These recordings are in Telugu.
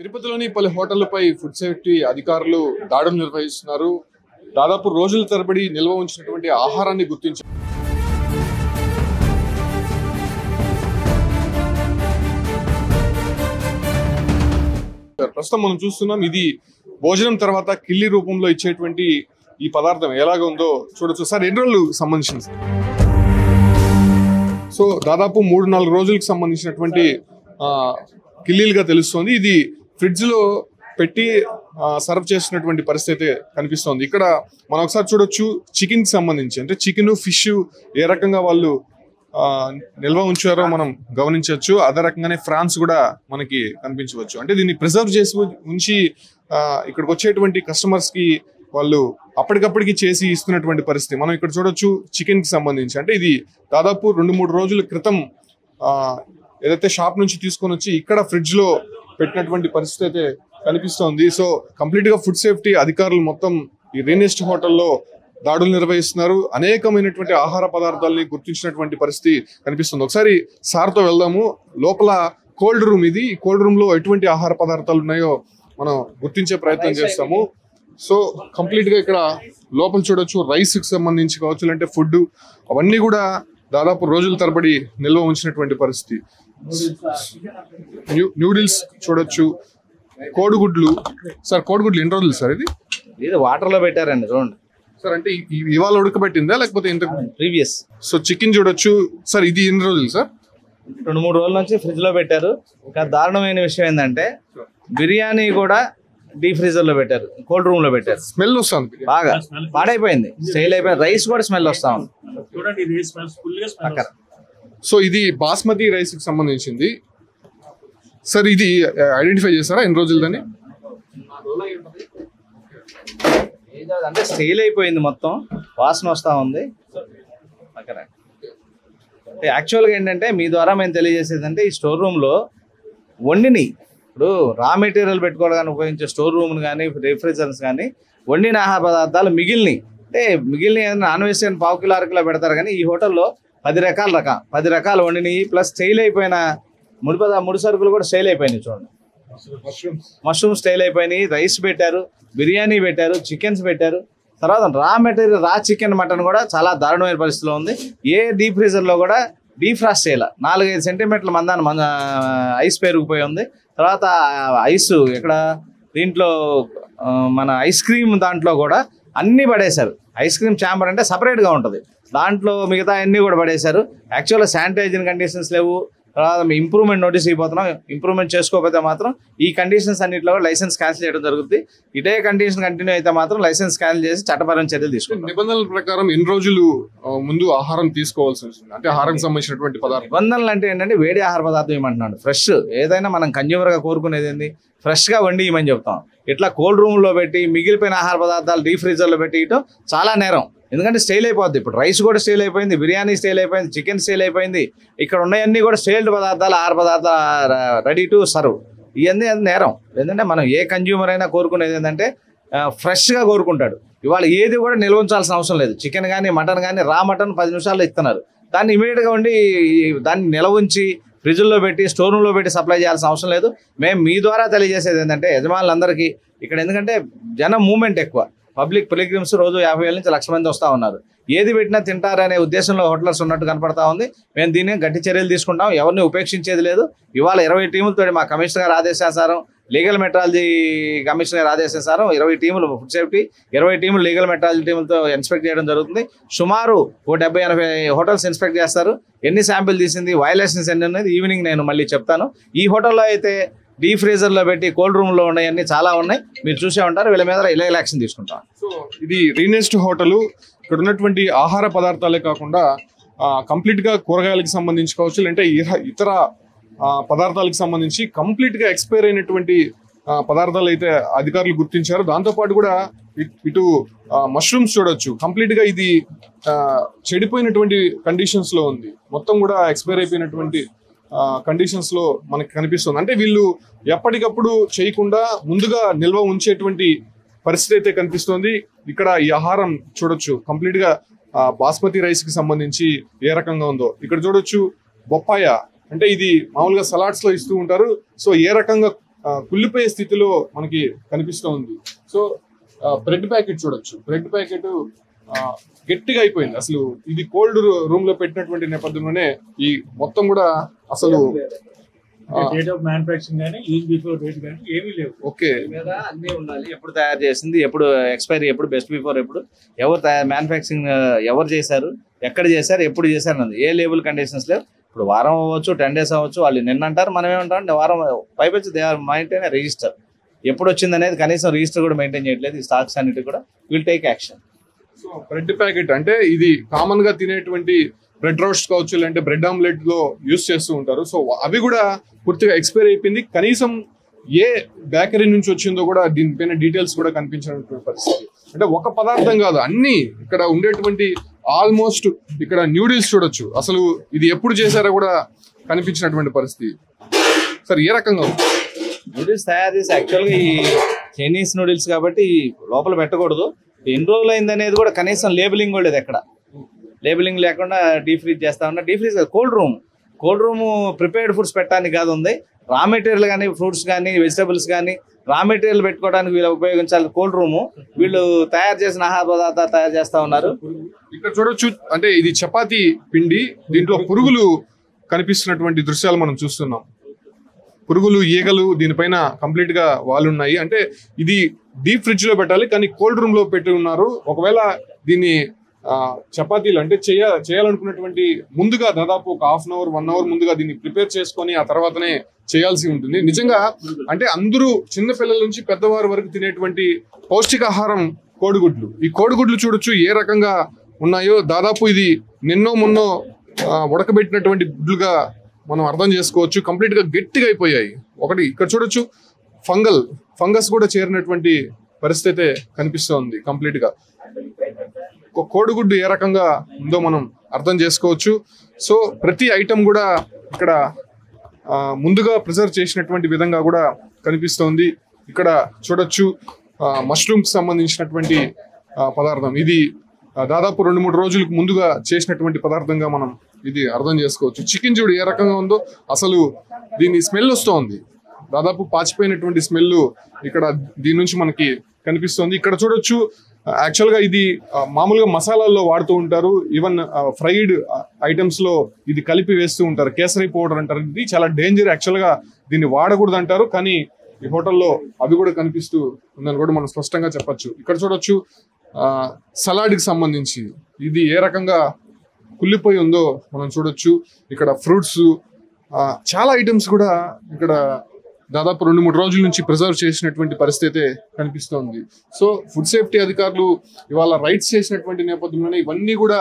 తిరుపతిలోని పలు హోటళ్లపై ఫుడ్ సేఫ్టీ అధికారులు దాడులు నిర్వహిస్తున్నారు. దాదాపు రోజుల తరబడి నిల్వ ఉంచినటువంటి ఆహారాన్ని గుర్తించారు. ప్రస్తుతం మనం చూస్తున్నాం, ఇది భోజనం తర్వాత కిల్లి రూపంలో ఇచ్చేటువంటి ఈ పదార్థం ఎలాగ ఉందో చూడొచ్చు. సార్, ఎన్ని రోజులు సంబంధించింది? సో దాదాపు 3-4 రోజులకు సంబంధించినటువంటి కిల్లీలుగా తెలుస్తోంది. ఇది ఫ్రిడ్జ్ లో పెట్టి సర్వ్ చేస్తున్నటువంటి పరిస్థితి కనిపిస్తోంది. ఇక్కడ మనం ఒకసారి చూడొచ్చు, చికెన్ కి సంబంధించి అంటే చికెన్, ఫిష్ ఏ రకంగా వాళ్ళు నిల్వ ఉంచారో మనం గమనించవచ్చు. అదే రకంగానే ఫ్రాన్స్ కూడా మనకి కనిపించవచ్చు. అంటే దీన్ని ప్రిజర్వ్ చేసి ఉంచి ఇక్కడికి వచ్చేటువంటి కస్టమర్స్ కి వాళ్ళు అప్పటికప్పటికి చేసి ఇస్తున్నటువంటి పరిస్థితి మనం ఇక్కడ చూడొచ్చు. చికెన్ కి సంబంధించి అంటే ఇది దాదాపు 2-3 రోజుల క్రితం ఏదైతే షాప్ నుంచి తీసుకొని వచ్చి ఇక్కడ ఫ్రిడ్జ్ లో పెట్టినటువంటి పరిస్థితి అయితే కనిపిస్తోంది. సో కంప్లీట్ గా ఫుడ్ సేఫ్టీ అధికారులు మొత్తం ఈ రీనెస్ట్ హోటల్లో దాడులు నిర్వహిస్తున్నారు. అనేకమైనటువంటి ఆహార పదార్థాలని గుర్తించినటువంటి పరిస్థితి కనిపిస్తుంది. ఒకసారి సార్తో వెళ్దాము. లోపల కోల్డ్ రూమ్ ఇది. ఈ కోల్డ్ రూమ్ లో ఎటువంటి ఆహార పదార్థాలు ఉన్నాయో మనం గుర్తించే ప్రయత్నం చేస్తాము. సో కంప్లీట్ గా ఇక్కడ లోపల చూడొచ్చు, రైస్ కి సంబంధించి కావచ్చు, అంటే ఫుడ్ అవన్నీ కూడా దాదాపు రోజుల తరబడి నిల్వ ఉంచినటువంటి పరిస్థితి. న్యూడిల్స్ చూడొచ్చు, కోడిగుడ్లు. సార్, కోడిగుడ్లు ఎన్ని రోజులు సార్? ఇది వాటర్ లో పెట్టారండి చూడండి సార్. అంటే ఇవాళ ఉడకబెట్టిందా లేకపోతే ఇంతకు ప్రీవియస్? సో చికెన్ చూడొచ్చు సార్. ఇది ఎన్ని రోజులు సార్? 2-3 రోజుల నుంచి ఫ్రిడ్జ్ లో పెట్టారు. ఇంకా దారుణమైన విషయం ఏంటంటే బిర్యానీ కూడా డీప్ ఫ్రీజర్ లో పెట్టారు, కోల్డ్ రూమ్ లో పెట్టారు. స్మెల్ వస్తుంది, బాగా పాడైపోయింది, స్టైల్ అయిపోయింది. రైస్ కూడా స్మెల్ వస్తా ఉంది. సో ఇది బాస్మతి రైస్ కి సంబంధించింది సార్. ఇది ఐడెంటిఫై చేస్తారా ఎన్ని రోజులు దాన్ని? అంటే స్టైల్ అయిపోయింది, మొత్తం వాసన వస్తా ఉంది. యాక్చువల్గా ఏంటంటే మీ ద్వారా మేము తెలియజేసేది అంటే ఈ స్టోర్ రూమ్ లో వండిని, ఇప్పుడు రా మెటీరియల్ పెట్టుకోవడానికి ఉపయోగించే స్టోర్ రూమ్ కానీ రిఫ్రిజరేటర్స్ కానీ వండిన ఆహార పదార్థాలు మిగిలినవి అంటే ఏదైనా నాన్ వెజ్ అని 1/4 కిలో 1/2 కిలో పెడతారు. కానీ ఈ హోటల్లో 10 రకాలు వండినవి ప్లస్ స్టైల్ అయిపోయిన ముడి సరుకులు కూడా స్టైల్ అయిపోయినాయి. చూడండి, మష్రూమ్ స్టైల్ అయిపోయినాయి. రైస్ పెట్టారు, బిర్యానీ పెట్టారు, చికెన్స్ పెట్టారు. తర్వాత రా మెటీరియల్, రా చికెన్, మటన్ కూడా చాలా దారుణమైన పరిస్థితిలో ఉంది. ఏ డీప్ ఫ్రీజర్లో కూడా డీఫ్రాస్ట్ చేయాలి. 4-5 సెంటీమీటర్ల మందాన్ని ఐస్ పెరిగిపోయి ఉంది. తర్వాత ఐస్ ఇక్కడ దీంట్లో మన ఐస్ క్రీమ్ దాంట్లో కూడా అన్నీ పడేశారు. ఐస్ క్రీమ్ ఛాంబర్ అంటే సపరేట్గా ఉంటుంది, దాంట్లో మిగతా అన్నీ కూడా పడేశారు. యాక్చువల్గా శానిటైజింగ్ కండిషన్స్ లేవు. తర్వాత ఇంప్రూవ్మెంట్ నోటీస్ ఇవ్వబోతున్నాం. ఇంప్రూవ్మెంట్ చేసుకోకపోతే మాత్రం ఈ కండిషన్స్ అన్నింటిలో లైసెన్స్ క్యాన్సిల్ చేయడం జరుగుతుంది. ఇదే కండిషన్ కంటిన్యూ అయితే మాత్రం లైసెన్స్ క్యాన్సిల్ చేసి చట్టపరమైన చర్యలు తీసుకుంటాం. నిబంధనల ప్రకారం ఎన్ని రోజులు ముందు ఆహారం తీసుకోవాల్సి వస్తుంది? అంటే ఆహారం సంబంధించినటువంటి పదార్థం నిబంధనలు అంటే ఏంటంటే వేడి ఆహార పదార్థం ఏమంటున్నాడు, ఫ్రెష్. ఏదైనా మనం కన్జ్యూమర్గా కోరుకునేది ఏంది, ఫ్రెష్గా వండి ఇవ్వమని చెప్తాం. ఇట్లా కోల్డ్ రూమ్లో పెట్టి మిగిలిపోయిన ఆహార పదార్థాలు డీప్ ఫ్రీజర్లో పెట్టి ఇవ్వడం చాలా నేరం. ఎందుకంటే స్టైల్ అయిపోద్ది. ఇప్పుడు రైస్ కూడా స్టైల్ అయిపోయింది, బిర్యానీ స్టైల్ అయిపోయింది, చికెన్ స్టైల్ అయిపోయింది. ఇక్కడ ఉన్నాయన్నీ కూడా స్టైల్డ్ పదార్థాలు, ఆహార పదార్థాలు రెడీ టు సర్వ్. ఇవన్నీ అది నేరం. ఎందుకంటే మనం ఏ కన్జ్యూమర్ అయినా కోరుకునేది ఏంటంటే ఫ్రెష్గా కోరుకుంటాడు. ఇవాళ ఏది కూడా నిల్వ ఉంచాల్సిన అవసరం లేదు. చికెన్ కానీ మటన్ కానీ రా మటన్ 10 నిమిషాల్లో ఇస్తున్నారు. దాన్ని ఇమీడియట్గా ఉండి దాన్ని నిల్వ ఉంచి ఫ్రిడ్జ్లో పెట్టి స్టోర్ రూమ్లో పెట్టి సప్లై చేయాల్సిన అవసరం లేదు. మేము మీ ద్వారా తెలియజేసేది ఏంటంటే యజమానులందరికీ ఇక్కడ ఎందుకంటే జనం మూవ్మెంట్ ఎక్కువ, పబ్లిక్ పిలిగ్రిమ్స్ రోజు 50,000 నుంచి 1,00,000 మంది వస్తూ ఉన్నారు. ఏది పెట్టినా తింటారనే ఉద్దేశంలో హోటల్స్ ఉన్నట్టు కనపడతా ఉంది. మేము దీన్ని గట్టి చర్యలు తీసుకుంటాం, ఎవరిని ఉపేక్షించేది లేదు. ఇవాళ 20 టీములతో మా కమిషనర్ గారు ఆదేశానుసారం, లీగల్ మెట్రాలజీ కమిషనర్ గారు ఆదేశానుసారం 20 టీములు ఫుడ్ సేఫ్టీ, 20 టీములు లీగల్ మెట్రాలజీ టీములతో ఇన్స్పెక్ట్ చేయడం జరుగుతుంది. సుమారు 70-80 హోటల్స్ ఇన్స్పెక్ట్ చేస్తారు. ఎన్ని శాంపిల్ తీసింది, వైలేషన్స్ ఎన్ని అనేది ఈవినింగ్ నేను మళ్ళీ చెప్తాను. ఈ హోటల్లో అయితే డీప్ ఫ్రీజర్లో పెట్టి కోల్డ్ రూమ్లో ఉన్నాయన్నీ చాలా ఉన్నాయి, మీరు చూసే ఉంటారు. వీళ్ళ మీద ఇల్లీగల్ యాక్షన్ తీసుకుంటాం. సో ఇది రీనెస్ట్ హోటల్. ఇక్కడ ఉన్నటువంటి ఆహార పదార్థాలే కాకుండా కంప్లీట్ గా కూరగాయలకు సంబంధించి కావచ్చు, అంటే ఇతర పదార్థాలకు సంబంధించి కంప్లీట్ గా ఎక్స్పైర్ అయినటువంటి పదార్థాలు అయితే అధికారులు గుర్తించారు. దాంతోపాటు కూడా ఇటు మష్రూమ్స్ చూడొచ్చు, కంప్లీట్ గా ఇది చెడిపోయినటువంటి కండిషన్స్ లో ఉంది. మొత్తం కూడా ఎక్స్పైర్ అయిపోయినటువంటి కండిషన్స్ లో మనకి కనిపిస్తుంది. అంటే వీళ్ళు ఎప్పటికప్పుడు చేయకుండా ముందుగా నిల్వ ఉంచేటువంటి పరిస్థితి అయితే కనిపిస్తుంది. ఇక్కడ ఈ ఆహారం చూడొచ్చు, కంప్లీట్ గా బాస్మతి రైస్ కి సంబంధించి ఏ రకంగా ఉందో ఇక్కడ చూడొచ్చు. బొప్పాయ అంటే ఇది మామూలుగా సలాడ్స్ లో ఇస్తూ ఉంటారు. సో ఏ రకంగా కుళ్ళిపోయే స్థితిలో మనకి కనిపిస్తూ ఉంది. సో బ్రెడ్ ప్యాకెట్ చూడొచ్చు, బ్రెడ్ ప్యాకెట్ గట్టిగా అయిపోయింది. అసలు ఇది కోల్డ్ రూమ్ లో పెట్టినటువంటి నేపథ్యంలోనే ఈ మొత్తం కూడా అసలు డేట్ ఆఫ్ మ్యానుఫ్యాక్చరింగ్ కానీ యూజ్ బిఫోర్ డేట్ కానీ ఏమీ లేవు. ఓకే, అన్నీ ఉండాలి. ఎప్పుడు తయారు చేసింది, ఎప్పుడు ఎక్స్పైరీ, ఎప్పుడు బెస్ట్ బిఫోర్, ఎప్పుడు ఎవరు మ్యానుఫ్యాక్చరింగ్ ఎవరు చేశారు, ఎక్కడ చేశారు, ఎప్పుడు చేశారు అన్నది ఏ లేబుల్ కండిషన్స్ లేవు. ఇప్పుడు వారం అవ్వచ్చు, 10 days అవ్వచ్చు, వాళ్ళు నిన్న అంటారు, మనం ఏమంటాం వారం పైపచ్చి దే ఆర్ మెయింటైన్ రిజిస్టర్. ఎప్పుడు వచ్చింది అనేది కనీసం రిజిస్టర్ కూడా మెయింటైన్ చేయట్లేదు. ఈ స్టాక్స్ అన్నిటి కూడా will take action. So bread packet అంటే ఇది కామన్ గా తినేటువంటి బ్రెడ్ రోస్ట్ కావచ్చు, లేదంటే బ్రెడ్ ఆమ్లెట్ లో యూస్ చేస్తూ ఉంటారు. సో అవి కూడా పూర్తిగా ఎక్స్పైర్ అయిపోయింది. కనీసం ఏ బేకరీ నుంచి వచ్చిందో కూడా దీనిపైన డీటెయిల్స్ కూడా కనిపించినటువంటి పరిస్థితి. అంటే ఒక పదార్థం కాదు, అన్ని ఇక్కడ ఉండేటువంటి ఆల్మోస్ట్ ఇక్కడ న్యూడిల్స్ చూడొచ్చు, అసలు ఇది ఎప్పుడు చేశారో కూడా కనిపించినటువంటి పరిస్థితి. సార్ ఏ రకంగా ఉంది? నూడిల్స్ తయారు చేసి యాక్చువల్గా ఈ చైనీస్ నూడిల్స్ కాబట్టి లోపల పెట్టకూడదు. ఎన్ని రోజులు అయింది అనేది కూడా కనీసం లేబులింగ్ కూడా లేదు. ఎక్కడ లేబులింగ్ లేకుండా డీప్ ఫ్రీజ్ చేస్తా ఉన్నా. Deep freeze cold room prepared foods పెట్టడానికి కాదు ఉంది. రా మెటీరియల్ కానీ ఫ్రూట్స్ కానీ వెజిటబుల్స్ కానీ రా మెటీరియల్ పెట్టుకోవడానికి వీళ్ళు ఉపయోగించాలి కోల్డ్ రూమ్. వీళ్ళు తయారు చేసిన ఆహార పదార్థాలు తయారు చేస్తా ఉన్నారు. ఇక్కడ చూడొచ్చు, అంటే ఇది చపాతీ పిండి, దీంట్లో పురుగులు కనిపిస్తున్నటువంటి దృశ్యాలు మనం చూస్తున్నాం. పురుగులు, ఈగలు దీనిపైన కంప్లీట్ గా వాలున్నాయి. అంటే ఇది డీప్ ఫ్రిడ్జ్ లో పెట్టాలి, కానీ కోల్డ్ రూమ్ లో పెట్టి ఉన్నారు. ఒకవేళ దీన్ని చపాతీలు అంటే చేయాలనుకున్నటువంటి ముందుగా దాదాపు ఒక 1/2 hour 1 hour ముందుగా దీన్ని ప్రిపేర్ చేసుకొని ఆ తర్వాతనే చేయాల్సి ఉంటుంది. నిజంగా అంటే అందరూ చిన్న పిల్లల నుంచి పెద్దవారి వరకు తినేటువంటి పౌష్టికాహారం కోడిగుడ్లు. ఈ కోడిగుడ్లు చూడొచ్చు ఏ రకంగా ఉన్నాయో. దాదాపు ఇది నిన్నో మొన్నో ఉడకబెట్టినటువంటి గుడ్లుగా మనం అర్థం చేసుకోవచ్చు. కంప్లీట్ గా గట్టిగా అయిపోయాయి. ఒకటి ఇక్కడ చూడొచ్చు, ఫంగస్ కూడా చేరినటువంటి పరిస్థితి కనిపిస్తోంది. కంప్లీట్ గా కోడిగుడ్డు ఏ రకంగా ఉందో మనం అర్థం చేసుకోవచ్చు. సో ప్రతి ఐటమ్ కూడా ఇక్కడ ముందుగా ప్రిజర్వ్ చేసినటువంటి విధంగా కూడా కనిపిస్తోంది. ఇక్కడ చూడొచ్చు మష్రూమ్ కి సంబంధించినటువంటి పదార్థం. ఇది దాదాపు 2-3 రోజులకు ముందుగా చేసినటువంటి పదార్థంగా మనం ఇది అర్థం చేసుకోవచ్చు. చికెన్ చూడు ఏ రకంగా ఉందో, అసలు దీని స్మెల్ వస్తోంది. దాదాపు పాచిపోయినటువంటి స్మెల్ ఇక్కడ దీని నుంచి మనకి కనిపిస్తోంది. ఇక్కడ చూడొచ్చు, యాక్చువల్ గా ఇది మామూలుగా మసాలాల్లో వాడుతూ ఉంటారు. ఈవెన్ ఫ్రైడ్ ఐటమ్స్ లో ఇది కలిపి వేస్తూ ఉంటారు. కేసరి పౌడర్ అంటారు. ఇది చాలా డేంజర్, యాక్చువల్ గా దీన్ని వాడకూడదు అంటారు. కానీ ఈ హోటల్లో అవి కూడా కనిపిస్తూ ఉందని కూడా మనం స్పష్టంగా చెప్పొచ్చు. ఇక్కడ చూడొచ్చు సలాడ్ కి సంబంధించి ఇది ఏ రకంగా కుళ్ళిపోయి ఉందో మనం చూడొచ్చు. ఇక్కడ ఫ్రూట్స్, చాలా ఐటమ్స్ కూడా ఇక్కడ దాదాపు 2-3 రోజుల నుంచి ప్రిజర్వ్ చేసినటువంటి పరిస్థితి కనిపిస్తోంది. సో ఫుడ్ సేఫ్టీ అధికారులు ఇవాళ రైడ్స్ చేసినటువంటి నేపథ్యంలోనే ఇవన్నీ కూడా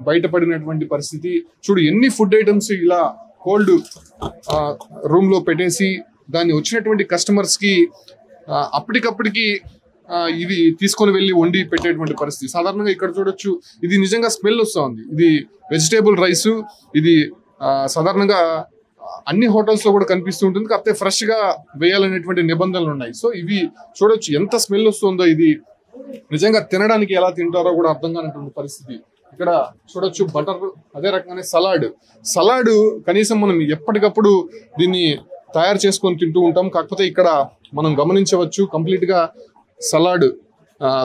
బయటపడినటువంటి పరిస్థితి. చూడు ఎన్ని ఫుడ్ ఐటమ్స్ ఇలా కోల్డ్ రూమ్ లో పెట్టేసి దాన్ని వచ్చినటువంటి కస్టమర్స్ కి అప్పటికప్పటికి ఇవి తీసుకొని వెళ్ళి వండి పెట్టేటువంటి పరిస్థితి. సాధారణంగా ఇక్కడ చూడొచ్చు, ఇది నిజంగా స్మెల్ వస్తుంది. ఇది వెజిటేబుల్ రైస్. ఇది సాధారణంగా అన్ని హోటల్స్ లో కూడా కనిపిస్తూ ఉంటుంది. కాకపోతే ఫ్రెష్ గా వేయాలనేటువంటి నిబంధనలు ఉన్నాయి. సో ఇవి చూడొచ్చు ఎంత స్మెల్ వస్తుందో. ఇది నిజంగా తినడానికి ఎలా తింటారో కూడా అర్థం కానటువంటి పరిస్థితి. ఇక్కడ చూడొచ్చు బటర్, అదే రకంగానే సలాడ్ కనీసం మనం ఎప్పటికప్పుడు దీన్ని తయారు చేసుకొని తింటూ ఉంటాం. కాకపోతే ఇక్కడ మనం గమనించవచ్చు, కంప్లీట్ గా సలాడ్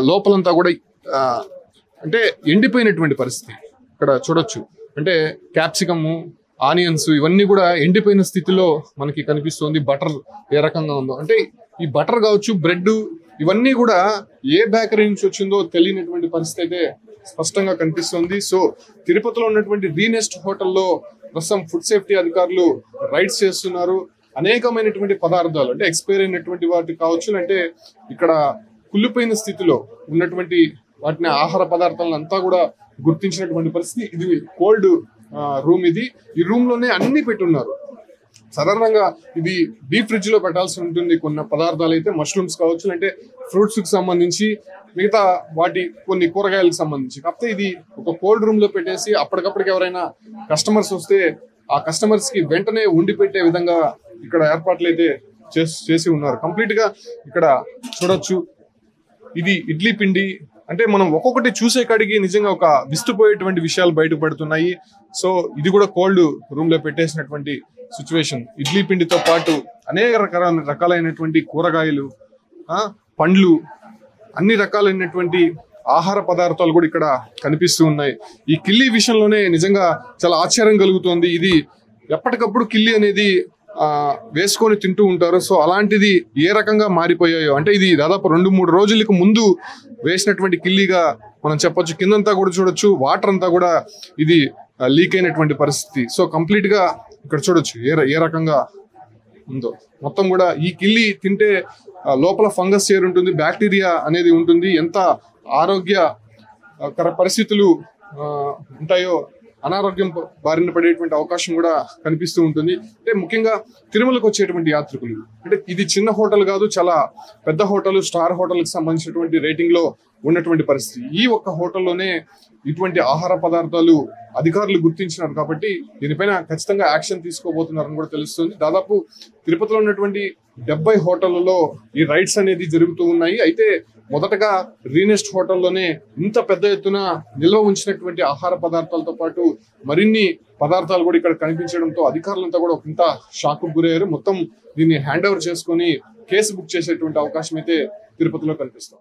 లోపలంతా కూడా అంటే ఎండిపోయినటువంటి పరిస్థితి. ఇక్కడ చూడొచ్చు, అంటే క్యాప్సికము, ఆనియన్స్ ఇవన్నీ కూడా ఎండిపోయిన స్థితిలో మనకి కనిపిస్తుంది. బటర్ ఏ రకంగా ఉందో, అంటే ఈ బటర్ కావచ్చు, బ్రెడ్, ఇవన్నీ కూడా ఏ బేకరీ నుంచి వచ్చిందో తెలియనటువంటి పరిస్థితి అయితే స్పష్టంగా కనిపిస్తుంది. సో తిరుపతిలో ఉన్నటువంటి దీనెస్ట్ హోటల్లో ప్రస్తుతం ఫుడ్ సేఫ్టీ అధికారులు రైడ్స్ చేస్తున్నారు. అనేకమైనటువంటి పదార్థాలు, అంటే ఎక్స్పైర్ అయినటువంటి వాటి కావచ్చు, అంటే ఇక్కడ కుళ్ళిపోయిన స్థితిలో ఉన్నటువంటి వాటిని ఆహార పదార్థాలను అంతా కూడా గుర్తించినటువంటి పరిస్థితి. ఇది కోల్డ్ రూమ్. ఈ రూమ్ లోనే అన్ని పెట్టున్నారు. సాధారణంగా ఇది డీప్ ఫ్రిడ్జ్ లో పెట్టాల్సి ఉంటుంది. కొన్ని పదార్థాలు అయితే మష్రూమ్స్ కావచ్చు, అంటే ఫ్రూట్స్ కి సంబంధించి, మిగతా వాటి కొన్ని కూరగాయలకు సంబంధించి. కాకపోతే ఇది ఒక కోల్డ్ రూమ్ లో పెట్టేసి అప్పటికప్పటికి ఎవరైనా కస్టమర్స్ వస్తే ఆ కస్టమర్స్ కి వెంటనే వండి పెట్టే విధంగా ఇక్కడ ఏర్పాట్లు అయితే చేసి ఉన్నారు. కంప్లీట్ గా ఇక్కడ చూడొచ్చు, ఇది ఇడ్లీ పిండి. అంటే మనం ఒక్కొక్కటి చూసే కాడికి నిజంగా ఒక విస్తుపోయేటువంటి విషయాలు బయటపడుతున్నాయి. సో ఇది కూడా కోల్డ్ రూమ్ లో పెట్టేసినటువంటి సిచ్యువేషన్. ఇడ్లీ పిండితో పాటు అనేక రకాలైనటువంటి కూరగాయలు, పండ్లు, అన్ని రకాలైనటువంటి ఆహార పదార్థాలు కూడా ఇక్కడ కనిపిస్తూ ఉన్నాయి. ఈ కిల్లీ విషయంలోనే నిజంగా చాలా ఆశ్చర్యం కలుగుతోంది. ఇది ఎప్పటికప్పుడు కిల్లీ అనేది వేసుకొని తింటూ ఉంటారు. సో అలాంటిది ఏ రకంగా మారిపోయాయో, అంటే ఇది దాదాపు 2-3 రోజులకు ముందు వేసినటువంటి కిల్లీగా మనం చెప్పొచ్చు. కిందంతా కూడా చూడొచ్చు, వాటర్ అంతా కూడా ఇది లీక్ అయినటువంటి పరిస్థితి. సో కంప్లీట్ గా ఇక్కడ చూడొచ్చు ఏ రకంగా ఉందో. మొత్తం కూడా ఈ కిల్లీ తింటే లోపల ఫంగస్ చేరి ఉంటుంది, బ్యాక్టీరియా అనేది ఉంటుంది. ఎంత ఆరోగ్యకర పరిస్థితులు ఉంటాయో, అనారోగ్యం బారిన పడేటువంటి అవకాశం కూడా కనిపిస్తూ ఉంటుంది. అంటే ముఖ్యంగా తిరుమలకు వచ్చేటువంటి యాత్రికులు, అంటే ఇది చిన్న హోటల్ కాదు, చాలా పెద్ద హోటల్, స్టార్ హోటల్కి సంబంధించినటువంటి రేటింగ్ లో ఉన్నటువంటి పరిస్థితి. ఈ ఒక్క హోటల్లోనే ఇటువంటి ఆహార పదార్థాలు అధికారులు గుర్తించినారు కాబట్టి దీనిపైన ఖచ్చితంగా యాక్షన్ తీసుకోబోతున్నారని కూడా తెలుస్తుంది. దాదాపు తిరుపతిలో ఉన్నటువంటి 70 హోటళ్లలో ఈ రైడ్స్ అనేది జరుగుతూ ఉన్నాయి. అయితే మొదటగా రీనెస్ట్ హోటల్లోనే ఇంత పెద్ద ఎత్తున నిల్వ ఉంచినటువంటి ఆహార పదార్థాలతో పాటు మరిన్ని పదార్థాలు కూడా ఇక్కడ కనిపించడంతో అధికారులంతా కూడా ఇంత షాక్ గురయ్యారు. మొత్తం దీన్ని హ్యాండ్ ఓవర్ చేసుకొని కేసు బుక్ చేసేటువంటి అవకాశం అయితే తిరుపతిలో కనిపిస్తుంది.